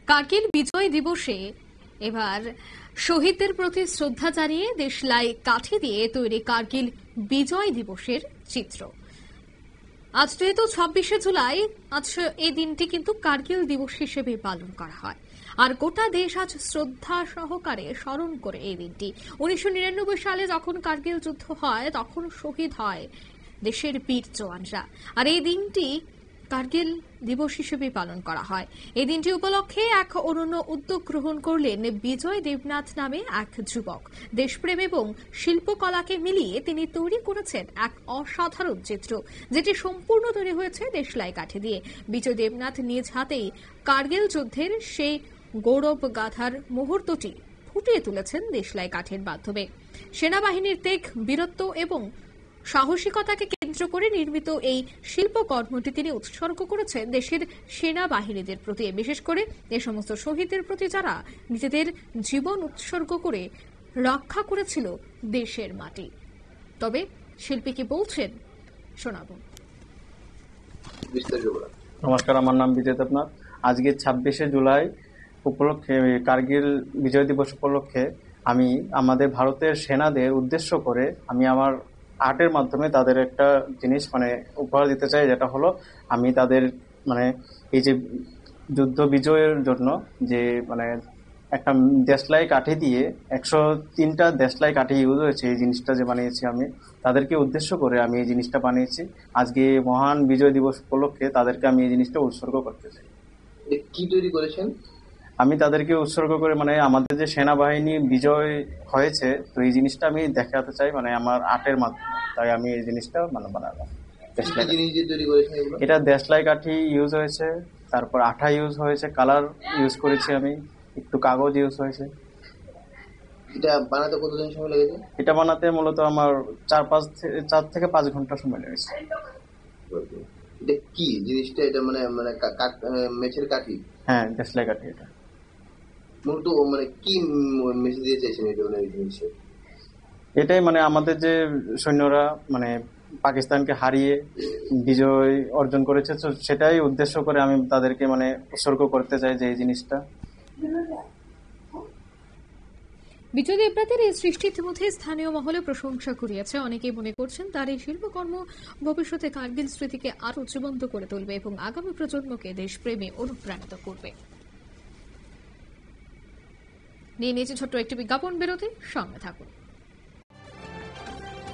কার্গিল বিজয় দিবসে এবার শহীদদের প্রতি শ্রদ্ধা জানিয়ে দেশলাই কাঠি দিয়ে তৈরি কার্গিল বিজয় দিবসের চিত্র। আজ যেহেতু ২৬শে জুলাই, আজ এই দিনটি কিন্তু কার্গিল দিবস হিসেবে পালন করা হয়। আর গোটা দেশ আজ শ্রদ্ধা সহকারে স্মরণ করে এই দিনটি। ১৯৯৯ সালে যখন কার্গিল যুদ্ধ হয় তখন শহীদ হয় দেশের বীর জওয়ানরা। আর এই দিনটি কার্গিল দিবস হিসেবে পালন করা হয়। এই দিনটি উপলক্ষে এক অনন্য উদ্যোগ গ্রহণ করলেন বিজয় দেবনাথ নামে এক যুবক। দেশপ্রেম এবং শিল্পকলাকে মিলিয়ে তিনি তৈরি করেছেন এক অসাধারণ চিত্র, যেটি সম্পূর্ণ তৈরি হয়েছে দেশলাই কাঠি দিয়ে। বিজয় দেবনাথ নিজ হাতেই কার্গিল যুদ্ধের সেই গৌরব গাথার মুহূর্তটি ফুটিয়ে তুলেছেন দেশলাই কাঠের মাধ্যমে। সেনাবাহিনীর ত্যাগ, বীরত্ব এবং সাহসিকতাকে কেন্দ্র করে নির্মিত এই শিল্পকর্মটি তিনি উৎসর্গ করেছেন দেশের সেনাবাহিনীদের প্রতি, বিশেষ করে এ সমস্ত শহীদদের প্রতি যারা নিজেদের জীবন উৎসর্গ করে রক্ষা করেছিল দেশের মাটি। তবে শিল্পী কি বলছেন শোনাবো। নমস্কার, আমার নাম বিজয় দেবনাথ। আজকে ২৬শে জুলাই উপলক্ষে, কার্গিল বিজয় দিবস উপলক্ষে আমি আমাদের ভারতের সেনাদের উদ্দেশ্য করে আমি আমার আর্টের মাধ্যমে তাদের একটা জিনিস উপহার দিতে চাই, যেটা হলো আমি তাদের এই যে যুদ্ধ বিজয়ের জন্য যে একটা দেশলাই কাঠি দিয়ে ১০৩টা দেশলাই কাঠি ইউজ হয়েছে। এই জিনিসটা যে বানিয়েছি আমি তাদেরকে উদ্দেশ্য করে আমি এই জিনিসটা বানিয়েছি। আজকে মহান বিজয় দিবস উপলক্ষে তাদেরকে আমি এই জিনিসটা উৎসর্গ করতে চাই। কি তৈরি করেছেন? আমি তাদেরকে উৎসর্গ করে আমাদের যে সেনাবাহিনী বিজয় হয়েছে, তো এই জিনিসটা আমি দেখাতে চাই আমার আর্টের মাধ্যমে। তাই আমি এই জিনিসটা বানালাম। এটা দেশলাই কাঠি ইউজ হয়েছে, তারপর আঠা ইউজ হয়েছে, কালার ইউজ করেছি, আমি একটু কাগজ ইউজ হয়েছে। এটা বানাতে কতদিন সময় লেগেছে? এটা বানাতে মূলত আমার ৪ থেকে ৫ ঘন্টা সময় লেগেছে। এটা কি জিনিসটা? এটা মেছের কাঠি? হ্যাঁ, দেশলাই কাঠি। এটা মূলত কি মেশিন দিয়ে চাইছেন এটা? এটাই আমাদের যে সৈন্যরা পাকিস্তানকে হারিয়ে বিজয় অর্জন করেছে, তো সেটাই উদ্দেশ্য করে আমি তাদেরকে উৎসর্গ করতে চাই যে এই জিনিসটা। বিজয় দেবনাথের এই সৃষ্টি ইতিমধ্যে স্থানীয় মহলে প্রশংসা কুড়িয়েছে। অনেকেই মনে করছেন তার এই শিল্পকর্ম ভবিষ্যতে কার্গিল স্মৃতিকে আরো জীবন্ত করে তুলবে এবং আগামী প্রজন্মকে দেশপ্রেমে অনুপ্রাণিত করবে। নিয়ে নিয়েছে ছোট্ট একটি বিজ্ঞাপন বিরতি, সঙ্গে থাকুন।